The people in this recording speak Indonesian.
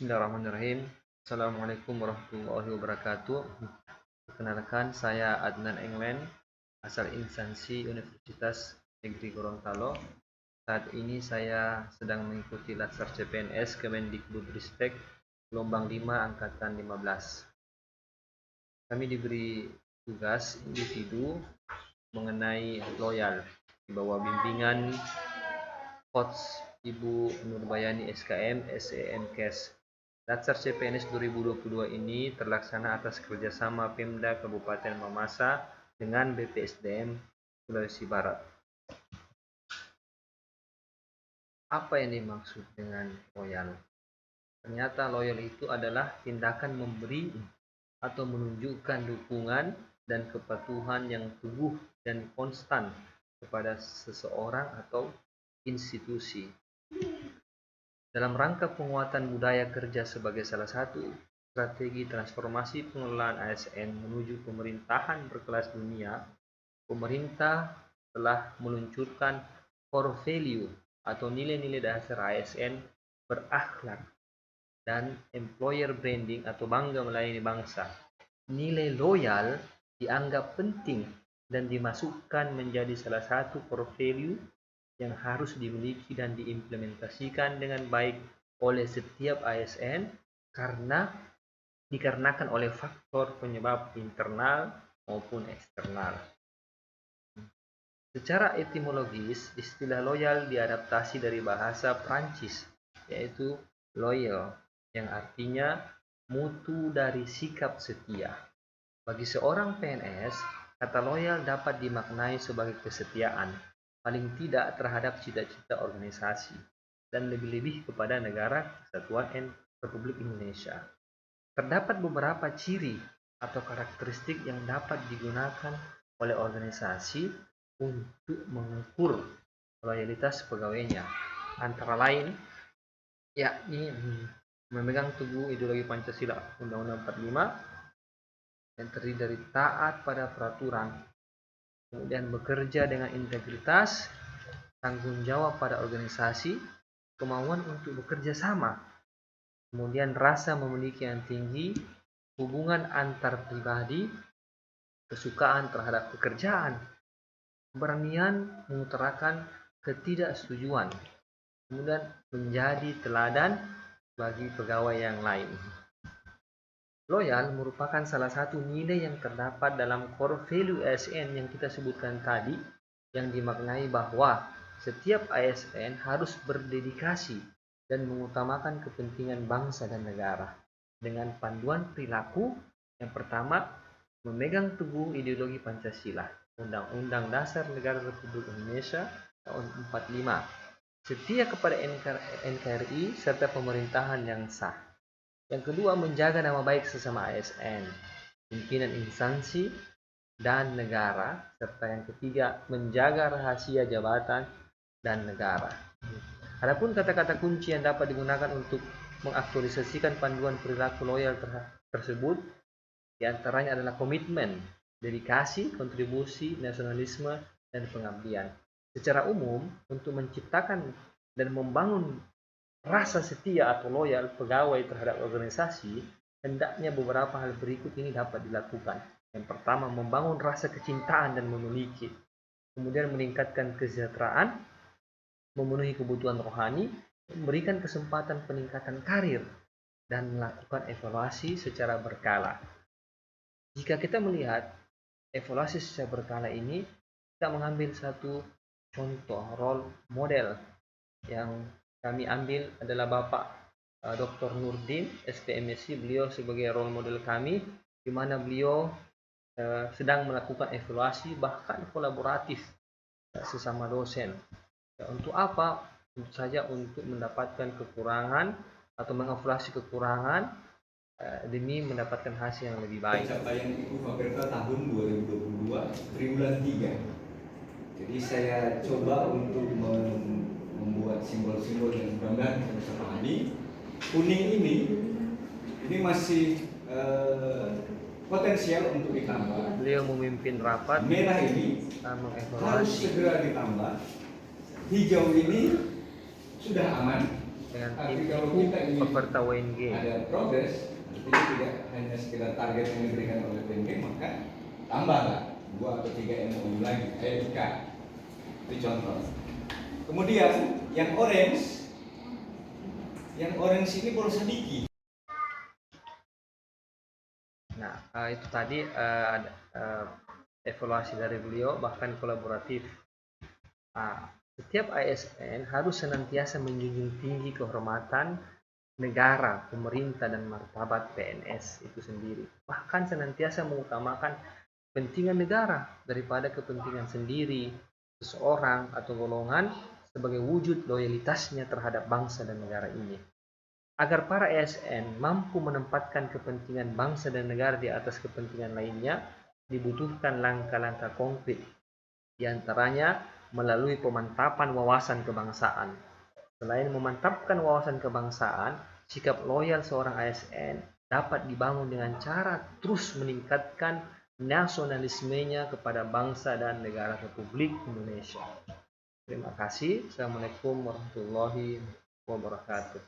Bismillahirrahmanirrahim. Assalamualaikum warahmatullahi wabarakatuh. Perkenalkan, saya Adnan Englen, asal instansi Universitas Negeri Gorontalo. Saat ini saya sedang mengikuti Latsar CPNS Kemendikbudristek gelombang 5 angkatan 15. Kami diberi tugas individu mengenai loyal di bawah bimbingan Coach Ibu Nurbayani SKM SEMKes. Latsar CPNS 2022 ini terlaksana atas kerjasama Pemda Kabupaten Mamasa dengan BPSDM Sulawesi Barat. Apa yang dimaksud dengan loyal? Ternyata loyal itu adalah tindakan memberi atau menunjukkan dukungan dan kepatuhan yang teguh dan konstan kepada seseorang atau institusi. Dalam rangka penguatan budaya kerja sebagai salah satu strategi transformasi pengelolaan ASN menuju pemerintahan berkelas dunia, pemerintah telah meluncurkan core value atau nilai-nilai dasar ASN berakhlak dan employer branding atau bangga melayani bangsa. Nilai loyal dianggap penting dan dimasukkan menjadi salah satu core value yang harus dimiliki dan diimplementasikan dengan baik oleh setiap ASN dikarenakan oleh faktor penyebab internal maupun eksternal. Secara etimologis, istilah loyal diadaptasi dari bahasa Prancis, yaitu loyal, yang artinya mutu dari sikap setia. Bagi seorang PNS, kata loyal dapat dimaknai sebagai kesetiaan, paling tidak terhadap cita-cita organisasi, dan lebih-lebih kepada negara kesatuan Republik Indonesia. Terdapat beberapa ciri atau karakteristik yang dapat digunakan oleh organisasi untuk mengukur loyalitas pegawainya, antara lain yakni memegang teguh ideologi Pancasila Undang-Undang 45 yang terdiri dari taat pada peraturan, kemudian bekerja dengan integritas, tanggung jawab pada organisasi, kemauan untuk bekerja sama, kemudian rasa memiliki yang tinggi, hubungan antar pribadi, kesukaan terhadap pekerjaan, keberanian mengutarakan ketidaksetujuan, kemudian menjadi teladan bagi pegawai yang lain. Loyal merupakan salah satu nilai yang terdapat dalam core value ASN yang kita sebutkan tadi, yang dimaknai bahwa setiap ASN harus berdedikasi dan mengutamakan kepentingan bangsa dan negara. Dengan panduan perilaku yang pertama, memegang teguh ideologi Pancasila, Undang-Undang Dasar Negara Republik Indonesia tahun 45, setia kepada NKRI serta pemerintahan yang sah. Yang kedua, menjaga nama baik sesama ASN, pimpinan instansi, dan negara. Serta yang ketiga, menjaga rahasia jabatan dan negara. Adapun kata-kata kunci yang dapat digunakan untuk mengaktualisasikan panduan perilaku loyal tersebut, diantaranya adalah komitmen, dedikasi, kontribusi, nasionalisme, dan pengabdian. Secara umum, untuk menciptakan dan membangun rasa setia atau loyal pegawai terhadap organisasi, hendaknya beberapa hal berikut ini dapat dilakukan. Yang pertama, membangun rasa kecintaan dan memiliki. Kemudian meningkatkan kesejahteraan, memenuhi kebutuhan rohani, memberikan kesempatan peningkatan karir, dan melakukan evaluasi secara berkala. Jika kita melihat evaluasi secara berkala ini, kita mengambil satu contoh role model yang kami ambil adalah Bapak Dr. Nurdin, SPMSI. Beliau sebagai role model kami, di mana beliau sedang melakukan evaluasi bahkan kolaboratif sesama dosen. Untuk apa? Tentu saja untuk mendapatkan kekurangan atau mengevaluasi kekurangan demi mendapatkan hasil yang lebih baik. Pencapaian Ibu Faberta tahun 2022 triwulan 3. Jadi saya coba untuk membuat simbol-simbol yang mudah-mudahan kita bisa pahami. Kuning ini masih potensial untuk ditambah. Beliau memimpin rapat. Merah ini harus segera ditambah. Hijau ini sudah aman. dengan Tapi tim kalau IPU kita ingin peserta WNG. ada progres, artinya tidak hanya sekedar target yang diberikan oleh PNG, maka tambahlah 2 atau 3 MOU lagi, IK. Itu contoh. Kemudian yang orange ini Bor Sadiki. Nah, itu tadi ada evaluasi dari beliau, bahkan kolaboratif. Setiap ASN harus senantiasa menjunjung tinggi kehormatan negara, pemerintah, dan martabat PNS itu sendiri. Bahkan senantiasa mengutamakan kepentingan negara daripada kepentingan sendiri, seseorang, atau golongan sebagai wujud loyalitasnya terhadap bangsa dan negara ini. Agar para ASN mampu menempatkan kepentingan bangsa dan negara di atas kepentingan lainnya, dibutuhkan langkah-langkah konkret, di antaranya melalui pemantapan wawasan kebangsaan. Selain memantapkan wawasan kebangsaan, sikap loyal seorang ASN dapat dibangun dengan cara terus meningkatkan nasionalismenya kepada bangsa dan negara Republik Indonesia. Terima kasih. Assalamualaikum warahmatullahi wabarakatuh.